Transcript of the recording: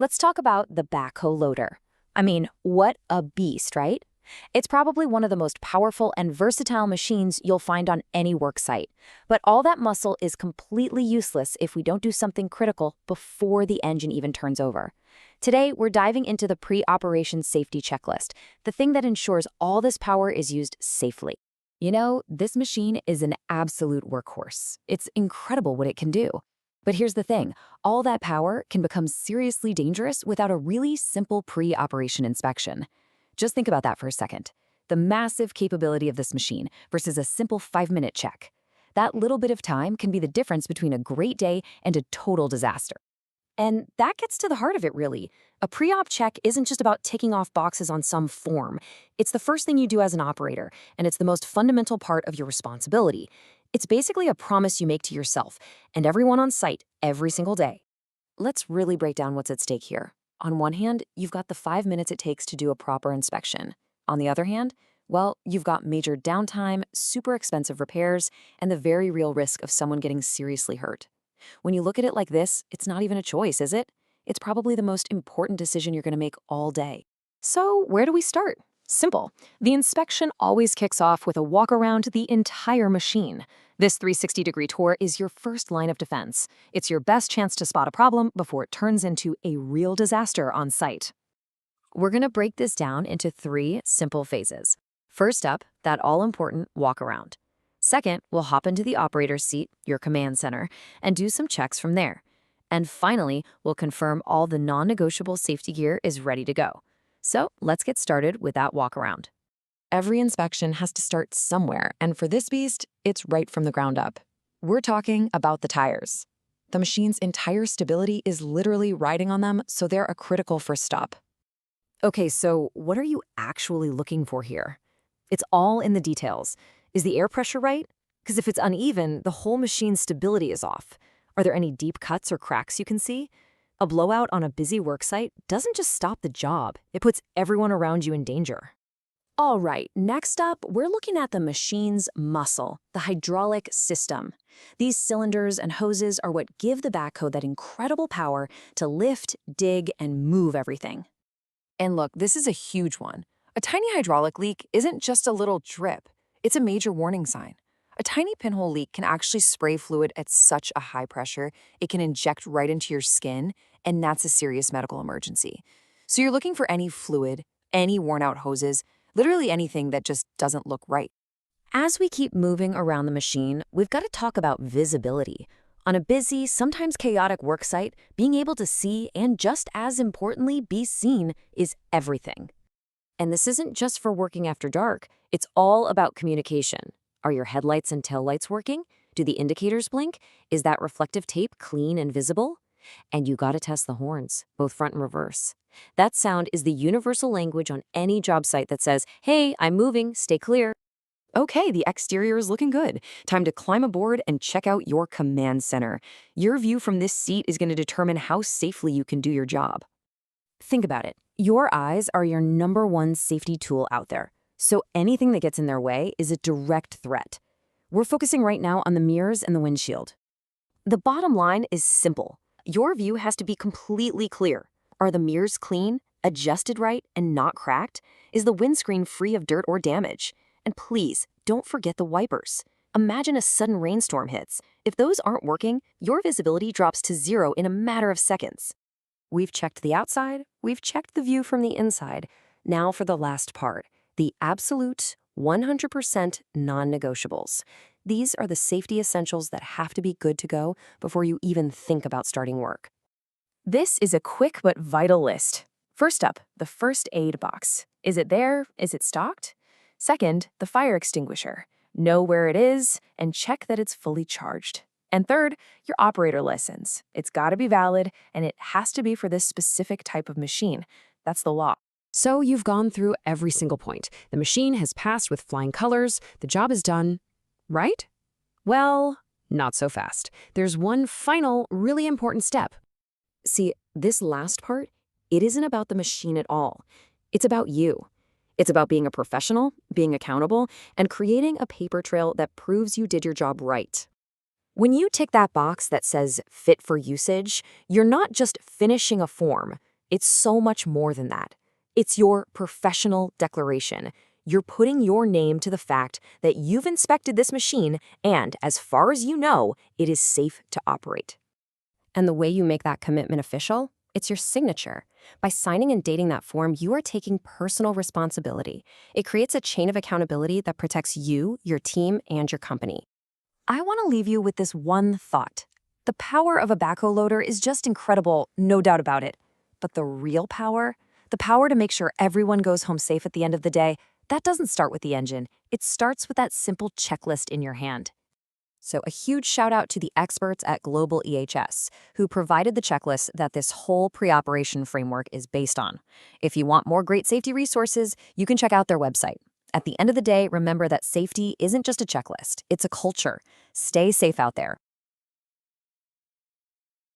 Let's talk about the backhoe loader. I mean, what a beast, right? It's probably one of the most powerful and versatile machines you'll find on any work site. But all that muscle is completely useless if we don't do something critical before the engine even turns over. Today, we're diving into the pre-operation safety checklist, the thing that ensures all this power is used safely. You know, this machine is an absolute workhorse. It's incredible what it can do. But here's the thing, all that power can become seriously dangerous without a really simple pre-operation inspection. Just think about that for a second. The massive capability of this machine versus a simple 5-minute check. That little bit of time can be the difference between a great day and a total disaster. And that gets to the heart of it, really. A pre-op check isn't just about ticking off boxes on some form. It's the first thing you do as an operator, and it's the most fundamental part of your responsibility. It's basically a promise you make to yourself and everyone on site every single day. Let's really break down what's at stake here. On one hand, you've got the 5 minutes it takes to do a proper inspection. On the other hand, well, you've got major downtime, super expensive repairs, and the very real risk of someone getting seriously hurt. When you look at it like this, it's not even a choice, is it? It's probably the most important decision you're going to make all day. So where do we start? Simple. The inspection always kicks off with a walk around the entire machine. This 360-degree tour is your first line of defense. It's your best chance to spot a problem before it turns into a real disaster on site. We're going to break this down into 3 simple phases. First up, that all-important walk around. Second, we'll hop into the operator's seat, your command center, and do some checks from there. And finally, we'll confirm all the non-negotiable safety gear is ready to go. So let's get started with that walk around. Every inspection has to start somewhere, and for this beast, it's right from the ground up. We're talking about the tires. The machine's entire stability is literally riding on them, so they're a critical first stop. Okay, so what are you actually looking for here? It's all in the details. Is the air pressure right? Because if it's uneven, the whole machine's stability is off. Are there any deep cuts or cracks you can see? A blowout on a busy worksite doesn't just stop the job, it puts everyone around you in danger. All right, next up, we're looking at the machine's muscle, the hydraulic system. These cylinders and hoses are what give the backhoe that incredible power to lift, dig, and move everything. And look, this is a huge one. A tiny hydraulic leak isn't just a little drip, it's a major warning sign. A tiny pinhole leak can actually spray fluid at such a high pressure, it can inject right into your skin, and that's a serious medical emergency. So you're looking for any fluid, any worn-out hoses, literally anything that just doesn't look right. As we keep moving around the machine, we've got to talk about visibility. On a busy, sometimes chaotic worksite, being able to see and just as importantly, be seen is everything. And this isn't just for working after dark, it's all about communication. Are your headlights and taillights working? Do the indicators blink? Is that reflective tape clean and visible? And you gotta test the horns, both front and reverse. That sound is the universal language on any job site that says, hey, I'm moving, stay clear. Okay, the exterior is looking good. Time to climb aboard and check out your command center. Your view from this seat is gonna determine how safely you can do your job. Think about it. Your eyes are your #1 safety tool out there. So anything that gets in their way is a direct threat. We're focusing right now on the mirrors and the windshield. The bottom line is simple. Your view has to be completely clear. Are the mirrors clean, adjusted right, and not cracked? Is the windscreen free of dirt or damage? And please, don't forget the wipers. Imagine a sudden rainstorm hits. If those aren't working, your visibility drops to 0 in a matter of seconds. We've checked the outside, we've checked the view from the inside. Now for the last part, the absolute 100% non-negotiables. These are the safety essentials that have to be good to go before you even think about starting work. This is a quick but vital list. First up, the first aid box. Is it there? Is it stocked? Second, the fire extinguisher. Know where it is and check that it's fully charged. And third, your operator license. It's got to be valid, and it has to be for this specific type of machine. That's the law. So you've gone through every single point. The machine has passed with flying colors. The job is done, right? Well, not so fast. There's one final, really important step. See, this last part, it isn't about the machine at all. It's about you. It's about being a professional, being accountable, and creating a paper trail that proves you did your job right. When you tick that box that says fit for usage, you're not just finishing a form. It's so much more than that. It's your professional declaration. You're putting your name to the fact that you've inspected this machine and, as far as you know, it is safe to operate. And the way you make that commitment official? It's your signature. By signing and dating that form, you are taking personal responsibility. It creates a chain of accountability that protects you, your team, and your company. I want to leave you with this one thought. The power of a backhoe loader is just incredible, no doubt about it. But the real power, the power to make sure everyone goes home safe at the end of the day, that doesn't start with the engine. It starts with that simple checklist in your hand. So a huge shout out to the experts at Global EHS, who provided the checklist that this whole pre-operation framework is based on. If you want more great safety resources, you can check out their website. At the end of the day, remember that safety isn't just a checklist, it's a culture. Stay safe out there.